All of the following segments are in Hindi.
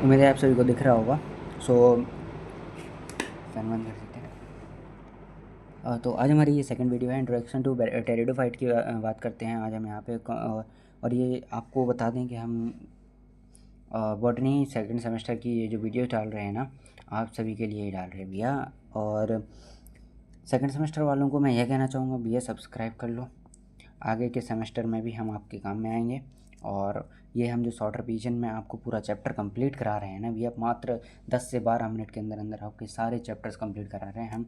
उम्मीद है आप सभी को दिख रहा होगा। सो फैन बंद कर देते हैं। तो आज हमारी ये सेकंड वीडियो है, इंट्रोडक्शन टू टेरिडोफाइट की बात करते हैं आज हम यहाँ पे। और ये आपको बता दें कि हम बॉटनी सेकंड सेमेस्टर की ये जो वीडियो डाल रहे हैं ना, आप सभी के लिए ही डाल रहे हैं भैया। और सेकंड सेमेस्टर वालों को मैं यह कहना चाहूँगा, भैया सब्सक्राइब कर लो, आगे के सेमेस्टर में भी हम आपके काम में आएंगे। और ये हम जो शॉर्ट रिवीजन में आपको पूरा चैप्टर कंप्लीट करा रहे हैं ना भैया, मात्र 10 से 12 मिनट के अंदर अंदर आपके सारे चैप्टर्स कंप्लीट करा रहे हैं हम।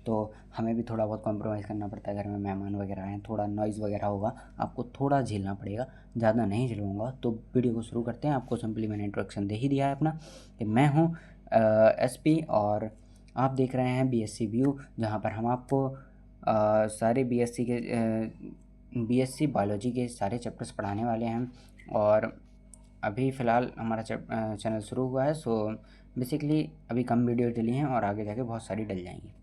तो हमें भी थोड़ा बहुत कॉम्प्रोमाइज़ करना पड़ता है, घर में मेहमान वगैरह आए, थोड़ा नॉइज़ वगैरह होगा, आपको थोड़ा झेलना पड़ेगा, ज़्यादा नहीं झेलूँगा। तो वीडियो को शुरू करते हैं। आपको सिंपली मैंने इंट्रोडक्शन दे ही दिया है अपना कि मैं हूँ एसपी और आप देख रहे हैं बीएससी व्यू, जहाँ पर हम आपको सारे बीएससी बायोलॉजी के सारे चैप्टर्स पढ़ाने वाले हैं। और अभी फ़िलहाल हमारा चैनल शुरू हुआ है, सो बेसिकली अभी कम वीडियो डली हैं और आगे जाके बहुत सारी डल जाएंगी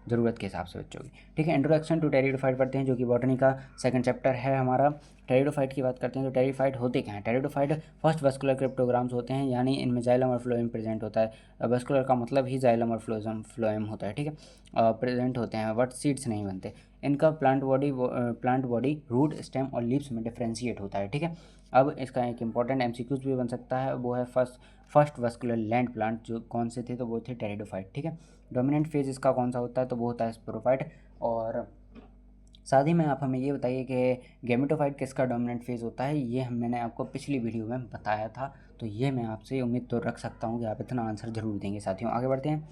ज़रूरत के हिसाब से बच्चों की। ठीक है, इंट्रोडक्शन टू टेरिडोफाइट पढ़ते हैं, जो कि बॉटनी का सेकंड चैप्टर है हमारा। टेरिडोफाइट की बात करते हैं तो टेरिडोफाइट होते क्या हैं। टेरिडोफाइट फर्स्ट वस्कुलर क्रिप्टोग्राम्स होते हैं, यानी इनमें जाइलम और फ्लोएम प्रेजेंट होता है। वस्कुलर का मतलब ही जाइलम और फ्लोएम होता है, ठीक है, प्रेजेंट होते हैं, बट सीड्स नहीं बनते। इनका प्लांट बॉडी रूट, स्टेम और लीव्स में डिफ्रेंशिएट होता है, ठीक है। अब इसका एक इंपॉर्टेंट एमसीक्यूज भी बन सकता है, वो है फर्स्ट वस्कुलर लैंड प्लांट, जो कौन से थे, तो वो थे टेरिडोफाइट, ठीक है। डोमिनेंट फेज इसका कौन सा होता है, तो वो होता है स्पोरोफाइट। और साथ ही में आप हमें ये बताइए कि गेमेटोफाइट किसका डोमिनेंट फेज होता है। ये मैंने आपको पिछली वीडियो में बताया था, तो ये मैं आपसे उम्मीद तो रख सकता हूँ कि आप इतना आंसर जरूर देंगे। साथियों आगे बढ़ते हैं।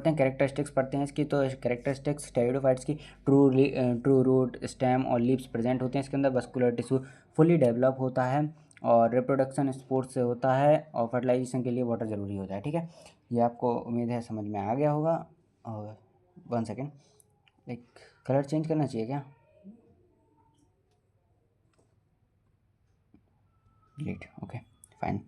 कैरेक्टरिस्टिक्स पढ़ते हैं इसकी। तो कैरेक्टरिस्टिक्स टेरिडोफाइट्स की ट्रू रूट, स्टेम और लीव्स प्रेजेंट होते हैं इसके अंदर। वस्कुलर टिश्यू फुली डेवलप होता है और रिप्रोडक्शन स्पोर्ट्स से होता है और फर्टिलाइजेशन के लिए वाटर ज़रूरी होता है, ठीक है। ये आपको उम्मीद है समझ में आ गया होगा। और 1 सेकेंड, एक कलर चेंज करना चाहिए क्या? Delete, okay fine.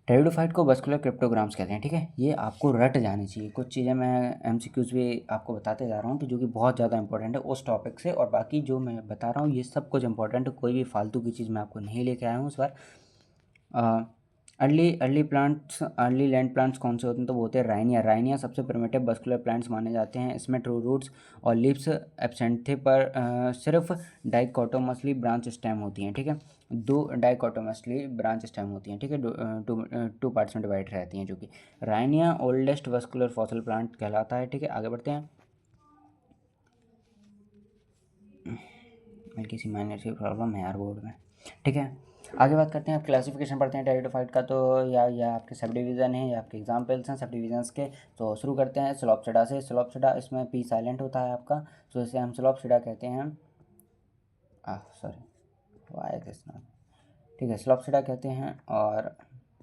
टेरिडोफाइट को वस्कुलर क्रिप्टोग्राम्स कहते हैं, ठीक है। ये आपको रट जानी चाहिए। कुछ चीज़ें मैं एमसीक्यूज भी आपको बताते जा रहा हूँ, तो जो कि बहुत ज़्यादा इंपॉर्टेंट है उस टॉपिक से। और बाकी जो मैं बता रहा हूँ ये सब कुछ इंपॉर्टेंट है, कोई भी फालतू की चीज़ मैं आपको नहीं लेके आया हूँ इस बार। अर्ली लैंड प्लांट्स कौन से होते हैं, तो वो होते हैं राइनिया। राइनिया सबसे प्रिमिटिव वस्कुलर प्लांट्स माने जाते हैं। इसमें ट्रू रूट्स और लीव्स एब्सेंट थे, पर सिर्फ डाइकोटोमसली ब्रांच स्टेम होती हैं, ठीक है। 2 डाइकोटोमसली ब्रांच स्टेम होती हैं, ठीक है, टू पार्ट्स में डिवाइड रहती हैं, जो कि Rhynia oldest vascular fossil plant कहलाता है, ठीक है। आगे बढ़ते हैं। हल्की सी माइनर सी प्रॉब्लम है यार बोर्ड में, ठीक है। आगे बात करते हैं, आप क्लासिफिकेशन पढ़ते हैं टेरिडोफाइट का, तो या आपके सब डिवीज़न हैं या आपके एग्जाम्पल्स हैं सब डिवीजन्स के। तो शुरू करते हैं स्लोपसिडा से। स्लोपसिडा, इसमें पी साइलेंट होता है आपका, तो इसे हम स्लोपसिडा कहते हैं। सॉरी, वाई दिस नॉट, ठीक है, स्लोपसिडा कहते हैं। और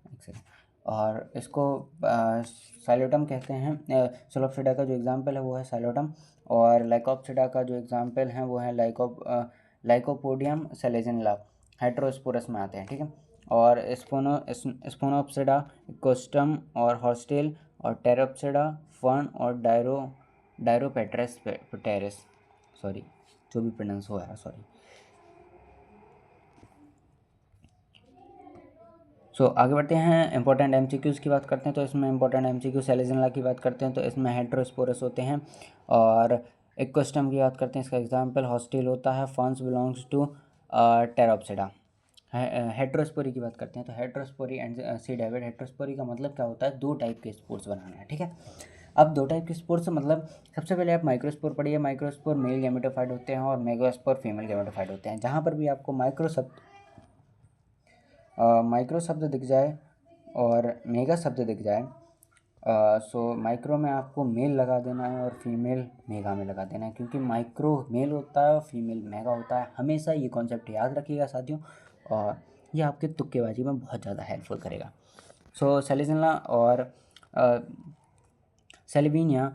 एक सेकंड, और इसको साइलोटम कहते हैं। स्लोपसिडा का जो एग्जाम्पल है वो है साइलोटम। और लाइकोप्सिडा का जो एग्जाम्पल है वो है लाइकोपोडियम सेलेजेनला, हेट्रोस्पोरस में आते हैं, ठीक है। और स्पोनोप्सिडा, कोस्टम और हॉस्टेल, और टेरोप्सिडा, फर्न और डायरोपेटेरस, सॉरी जो भी प्रोनाउंस हो यार, सॉरी। आगे बढ़ते हैं, इंपॉर्टेंट एमसीक्यूज़ की बात करते हैं। तो इसमें इंपॉर्टेंट एमसीक्यू सेलेजनला की बात करते हैं, तो इसमें हेट्रोस्पोरस होते हैं। और इक्वेस्टम की बात करते हैं, इसका एग्जांपल हॉस्टेल होता है। Ferns belongs to Pteropsida. Heterospory की बात करते हैं, तो heterospory and seed habit. Heterospory का मतलब क्या होता है, 2 टाइप के स्पोर्स बनाना है, ठीक है। अब 2 टाइप के स्पोर्स मतलब सबसे पहले आप माइक्रोस्पोर पढ़िए। माइक्रोस्पोर मेल गैमेटोफाइट होते हैं और मेगास्पोर फीमेल गैमेटोफाइट होते हैं। जहाँ पर भी आपको माइक्रो शब्द दिख जाए और मेगा शब्द दिख जाए, माइक्रो में आपको मेल लगा देना है और फीमेल मेगा में लगा देना है, क्योंकि माइक्रो मेल होता है और फीमेल मेगा होता है। हमेशा ये कॉन्सेप्ट याद रखिएगा साथियों, और ये आपके तुक्केबाजी में बहुत ज़्यादा हेल्पफुल करेगा। सेलेजनला और सेल्विनिया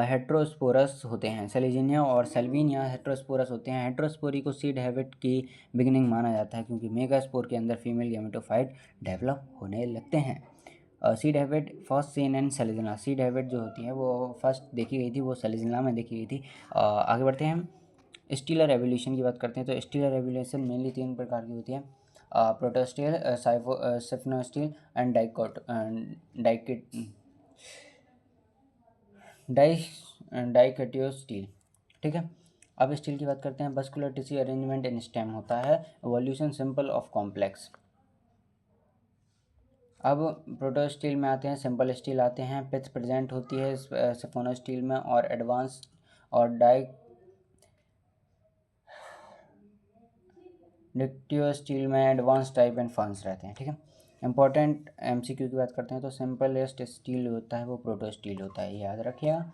हेट्रोस्पोरस होते हैं। सेलेजिनिया और सेल्विनिया हेट्रोस्पोरस होते हैं। हेट्रोस्पोरी को सीड हैबिट की बिगिनिंग माना जाता है, क्योंकि मेगास्पोर के अंदर फीमेल गैमेटोफाइट डेवलप होने लगते हैं। Seed habit first seen and सेलेजिना। सीड हैबिट जो होती है वो फर्स्ट देखी गई थी, वो सेलेजिना में देखी गई थी। आगे बढ़ते हैं हम स्टीलर एवोल्यूशन की बात करते हैं। तो स्टीलर एवोल्यूशन मेनली 3 प्रकार की होती है। Protostele, सिफनोस्टील and डाइकेटियोस्टील। ठीक है, अब स्टील की बात करते हैं। बस्कुलर टिश्यू अरेंजमेंट इन स्टेम होता है, एवोल्यूशन सिंपल ऑफ कॉम्प्लेक्स। अब प्रोटोस्टील में आते हैं, सिंपल स्टील आते हैं, पिच प्रेजेंट होती है सिफोनोस्टील में, और एडवांस और डाइकेटियोस्टील में एडवांस टाइप एंड फंस रहते हैं। ठीक है, इंपॉर्टेंट एमसीक्यू की बात करते हैं तो सिंपलेस्ट स्टील होता है वो प्रोटोस्टील होता है, याद रखिएगा।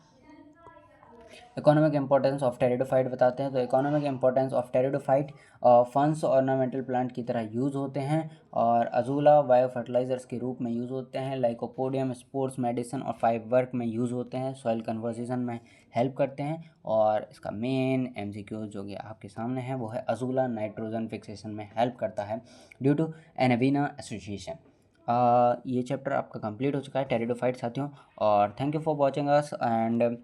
इकोनॉमिक इंपॉर्टेंस ऑफ टेरिडोफाइट बताते हैं, तो इकोनॉमिक इंपॉर्टेंस ऑफ टेरिडोफाइट फंस ऑर्नामेंटल प्लांट की तरह यूज़ होते हैं, और अजूला बायो फर्टिलाइजर्स के रूप में यूज़ होते हैं, लाइकोपोडियम स्पोर्ट्स मेडिसिन और फाइव वर्क में यूज़ होते हैं, सॉइल कन्वर्जेशन में हेल्प करते हैं। और इसका मेन एमसीक्यू जो कि आपके सामने है वो है अजूला नाइट्रोजन फिक्सेशन में हेल्प करता है ड्यू टू एनावीना एसोसिएशन। ये चैप्टर आपका कंप्लीट हो चुका है टेरिडोफाइट साथियों, और thank you for watching us. And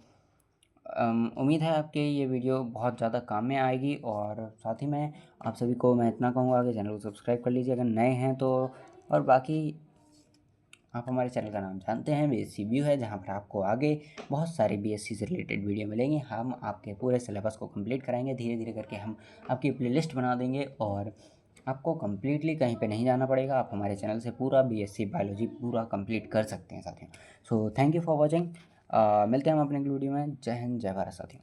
उम्मीद है आपके ये वीडियो बहुत ज़्यादा काम में आएगी, और साथ ही में आप सभी को मैं इतना कहूँगा कि चैनल को सब्सक्राइब कर लीजिए अगर नए हैं तो। और बाकी आप हमारे चैनल का नाम जानते हैं, बीएससी व्यू है, जहाँ पर आपको आगे बहुत सारे बीएससी से रिलेटेड वीडियो मिलेंगे। हम आपके पूरे सिलेबस को कंप्लीट कराएंगे, धीरे धीरे करके हम आपकी प्लेलिस्ट बना देंगे, और आपको कम्प्लीटली कहीं पे नहीं जाना पड़ेगा। आप हमारे चैनल से पूरा बीएससी बायोलॉजी पूरा कंप्लीट कर सकते हैं साथियों। So thank you for watching. मिलते हैं हम अपने वीडियो में। जय हिंद, जय भारत साथियों।